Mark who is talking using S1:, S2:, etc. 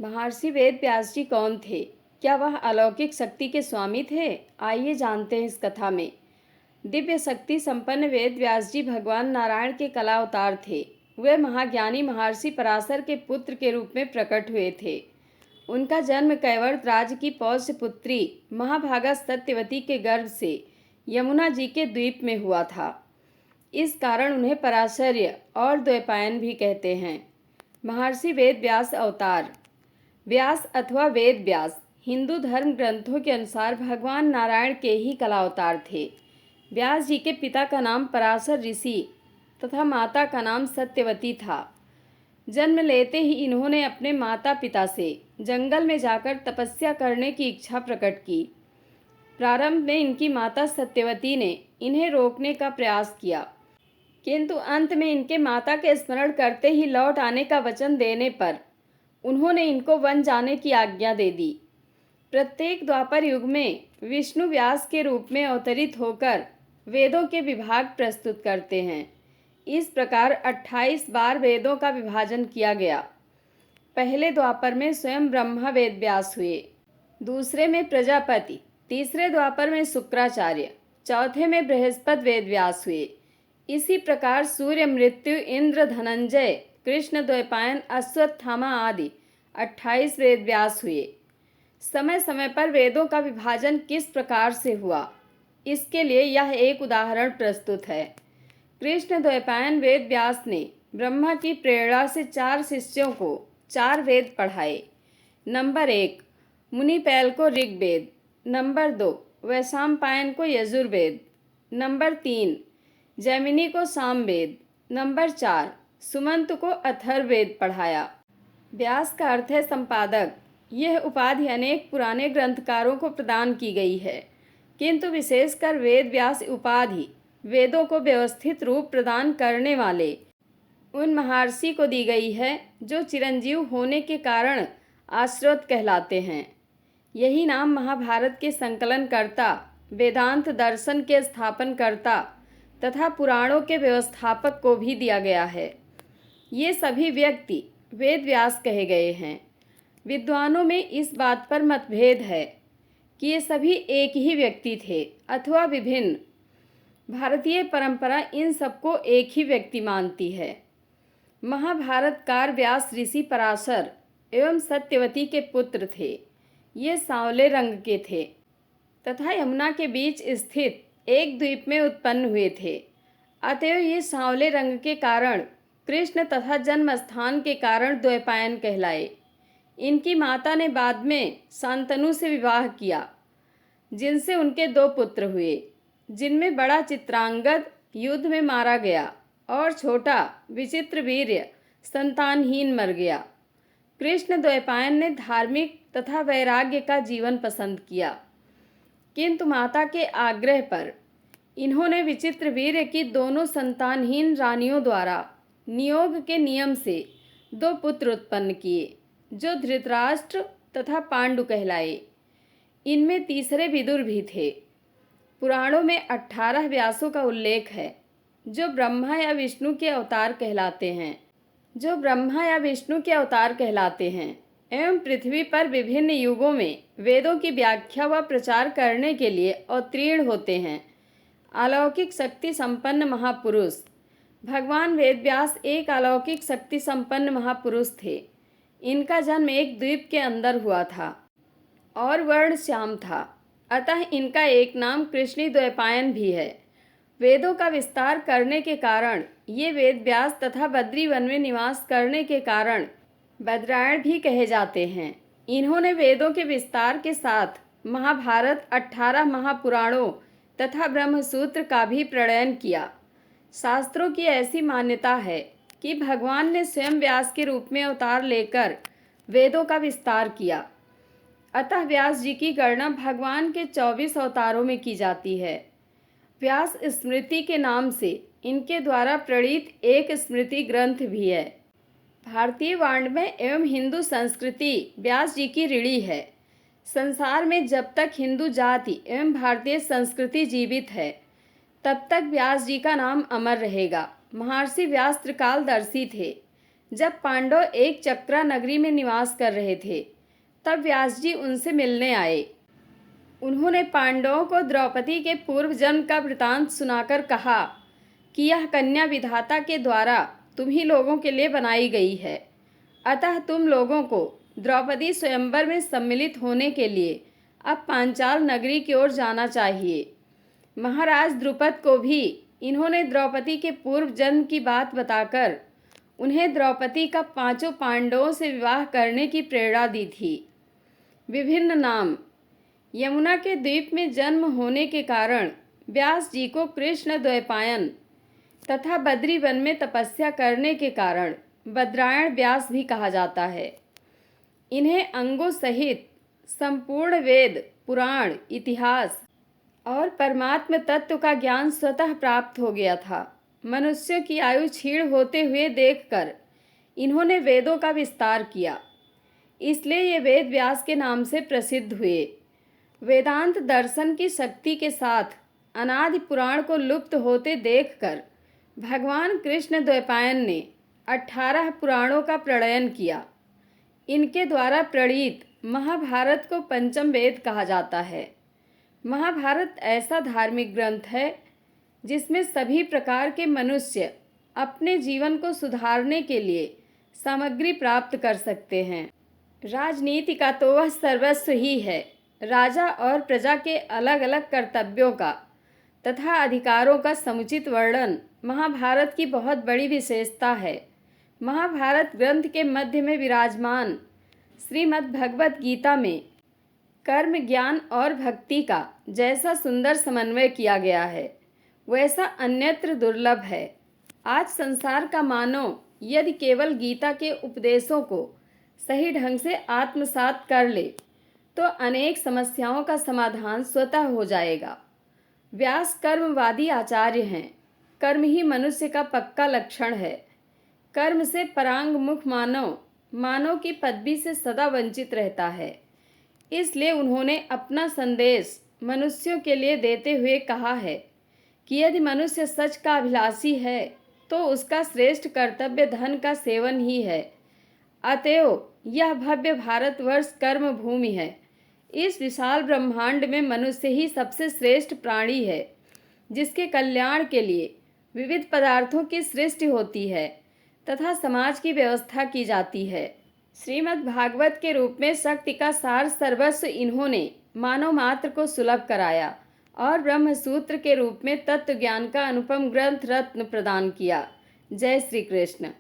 S1: महर्षि वेद व्यास जी कौन थे? क्या वह अलौकिक शक्ति के स्वामी थे? आइए जानते हैं इस कथा में। दिव्य शक्ति संपन्न वेद व्यास जी भगवान नारायण के कला अवतार थे। वे महाज्ञानी महर्षि पराशर के पुत्र के रूप में प्रकट हुए थे। उनका जन्म कैवर्त राज्य की पौष्य पुत्री महाभागा सत्यवती के गर्भ से यमुना जी के द्वीप में हुआ था। इस कारण उन्हें पराशर्य और द्वैपायन भी कहते हैं। महर्षि वेद व्यास अवतार। व्यास अथवा वेद व्यास हिंदू धर्म ग्रंथों के अनुसार भगवान नारायण के ही कला अवतार थे। व्यास जी के पिता का नाम पराशर ऋषि तथा माता का नाम सत्यवती था। जन्म लेते ही इन्होंने अपने माता पिता से जंगल में जाकर तपस्या करने की इच्छा प्रकट की। प्रारंभ में इनकी माता सत्यवती ने इन्हें रोकने का प्रयास किया, किंतु अंत में इनके माता के स्मरण करते ही लौट आने का वचन देने पर उन्होंने इनको वन जाने की आज्ञा दे दी। प्रत्येक द्वापर युग में विष्णु व्यास के रूप में अवतरित होकर वेदों के विभाग प्रस्तुत करते हैं। इस प्रकार 28 बार वेदों का विभाजन किया गया। पहले द्वापर में स्वयं ब्रह्मा वेद व्यास हुए, दूसरे में प्रजापति, तीसरे द्वापर में शुक्राचार्य, चौथे में बृहस्पति वेद व्यास हुए। इसी प्रकार सूर्य, मृत्यु, इंद्र, धनंजय, कृष्ण, द्वैपायन, अश्वत्थामा आदि 28 वेद व्यास हुए। समय समय पर वेदों का विभाजन किस प्रकार से हुआ, इसके लिए यह एक उदाहरण प्रस्तुत है। कृष्ण द्वैपायन वेद व्यास ने ब्रह्मा की प्रेरणा से 4 शिष्यों को 4 वेद पढ़ाए। नंबर 1 मुनिपैल को ऋग्वेद, नंबर 2 वैशंपायन को यजुर्वेद, नंबर 3 जैमिनी को सामवेद, नंबर 4 सुमंत को अथर्ववेद पढ़ाया। व्यास का अर्थ है संपादक। यह उपाधि अनेक पुराने ग्रंथकारों को प्रदान की गई है, किंतु विशेषकर वेद व्यास उपाधि वेदों को व्यवस्थित रूप प्रदान करने वाले उन महर्षि को दी गई है जो चिरंजीव होने के कारण आश्रित कहलाते हैं। यही नाम महाभारत के संकलनकर्ता, वेदांत दर्शन के स्थापनकर्ता तथा पुराणों के व्यवस्थापक को भी दिया गया है। ये सभी व्यक्ति वेद व्यास कहे गए हैं। विद्वानों में इस बात पर मतभेद है कि ये सभी एक ही व्यक्ति थे अथवा विभिन्न। भारतीय परंपरा इन सबको एक ही व्यक्ति मानती है। महाभारतकार व्यास ऋषि पराशर एवं सत्यवती के पुत्र थे। ये सांवले रंग के थे तथा यमुना के बीच स्थित एक द्वीप में उत्पन्न हुए थे। अतएव ये सांवले रंग के कारण कृष्ण तथा जन्म स्थान के कारण द्वैपायन कहलाए। इनकी माता ने बाद में शांतनु से विवाह किया, जिनसे उनके 2 पुत्र हुए, जिनमें बड़ा चित्रांगद युद्ध में मारा गया और छोटा विचित्रवीर्य संतानहीन मर गया। कृष्ण द्वैपायन ने धार्मिक तथा वैराग्य का जीवन पसंद किया, किंतु माता के आग्रह पर इन्होंने विचित्रवीर्य की दोनों संतानहीन रानियों द्वारा नियोग के नियम से 2 पुत्र उत्पन्न किए, जो धृतराष्ट्र तथा पांडु कहलाए। इनमें तीसरे विदुर भी थे। पुराणों में 18 व्यासों का उल्लेख है, जो ब्रह्मा या विष्णु के अवतार कहलाते हैं एवं पृथ्वी पर विभिन्न युगों में वेदों की व्याख्या व प्रचार करने के लिए अवतीर्ण होते हैं। अलौकिक शक्ति संपन्न महापुरुष। भगवान वेदव्यास एक अलौकिक शक्ति संपन्न महापुरुष थे। इनका जन्म एक द्वीप के अंदर हुआ था और वर्ण श्याम था, अतः इनका एक नाम कृष्णी द्वैपायन भी है। वेदों का विस्तार करने के कारण ये वेद व्यास तथा बद्री वन में निवास करने के कारण बद्रायण भी कहे जाते हैं। इन्होंने वेदों के विस्तार के साथ महाभारत, 18 महापुराणों तथा ब्रह्मसूत्र का भी प्रणयन किया। शास्त्रों की ऐसी मान्यता है कि भगवान ने स्वयं व्यास के रूप में अवतार लेकर वेदों का विस्तार किया। अतः व्यास जी की गणना भगवान के 24 अवतारों में की जाती है। व्यास स्मृति के नाम से इनके द्वारा प्रणीत एक स्मृति ग्रंथ भी है। भारतीय वाङ्मय एवं हिंदू संस्कृति व्यास जी की ऋणी है। संसार में जब तक हिंदू जाति एवं भारतीय संस्कृति जीवित है, तब तक व्यास जी का नाम अमर रहेगा। महर्षि व्यास त्रिकालदर्शी थे। जब पांडव एक चक्रा नगरी में निवास कर रहे थे, तब व्यास जी उनसे मिलने आए। उन्होंने पांडवों को द्रौपदी के पूर्व जन्म का वृतांत सुनाकर कहा कि यह कन्या विधाता के द्वारा तुम्ही लोगों के लिए बनाई गई है, अतः तुम लोगों को द्रौपदी स्वयंवर में सम्मिलित होने के लिए अब पांचाल नगरी की ओर जाना चाहिए। महाराज द्रुपद को भी इन्होंने द्रौपदी के पूर्व जन्म की बात बताकर उन्हें द्रौपदी का पांचों पांडवों से विवाह करने की प्रेरणा दी थी। विभिन्न नाम। यमुना के द्वीप में जन्म होने के कारण व्यास जी को कृष्ण द्वैपायन तथा बद्री वन में तपस्या करने के कारण बद्रायण व्यास भी कहा जाता है। इन्हें अंगों सहित संपूर्ण वेद, पुराण, इतिहास और परमात्म तत्व का ज्ञान स्वतः प्राप्त हो गया था। मनुष्यों की आयु क्षीण होते हुए देखकर इन्होंने वेदों का विस्तार किया, इसलिए ये वेद व्यास के नाम से प्रसिद्ध हुए। वेदांत दर्शन की शक्ति के साथ अनादि पुराण को लुप्त होते देखकर भगवान कृष्ण द्वैपायन ने 18 पुराणों का प्रणयन किया। इनके द्वारा प्रणीत महाभारत को पंचम वेद कहा जाता है। महाभारत ऐसा धार्मिक ग्रंथ है जिसमें सभी प्रकार के मनुष्य अपने जीवन को सुधारने के लिए सामग्री प्राप्त कर सकते हैं। राजनीति का तो वह सर्वस्व ही है। राजा और प्रजा के अलग अलग कर्तव्यों का तथा अधिकारों का समुचित वर्णन महाभारत की बहुत बड़ी विशेषता है। महाभारत ग्रंथ के मध्य में विराजमान श्रीमद् भगवत गीता में कर्म, ज्ञान और भक्ति का जैसा सुंदर समन्वय किया गया है, वैसा अन्यत्र दुर्लभ है। आज संसार का मानव यदि केवल गीता के उपदेशों को सही ढंग से आत्मसात कर ले तो अनेक समस्याओं का समाधान स्वतः हो जाएगा। व्यास कर्मवादी आचार्य हैं। कर्म ही मनुष्य का पक्का लक्षण है। कर्म से परांगमुख मानव की पदवी से सदा वंचित रहता है। इसलिए उन्होंने अपना संदेश मनुष्यों के लिए देते हुए कहा है कि यदि मनुष्य सच का अभिलाषी है तो उसका श्रेष्ठ कर्तव्य धन का सेवन ही है। अतएव यह भव्य भारतवर्ष कर्म भूमि है। इस विशाल ब्रह्मांड में मनुष्य ही सबसे श्रेष्ठ प्राणी है, जिसके कल्याण के लिए विविध पदार्थों की सृष्टि होती है तथा समाज की व्यवस्था की जाती है। श्रीमद् भागवत के रूप में शक्ति का सार सर्वस्व इन्होंने मानव मात्र को सुलभ कराया और ब्रह्मसूत्र के रूप में तत्व ज्ञान का अनुपम ग्रंथ रत्न प्रदान किया। जय श्री कृष्ण।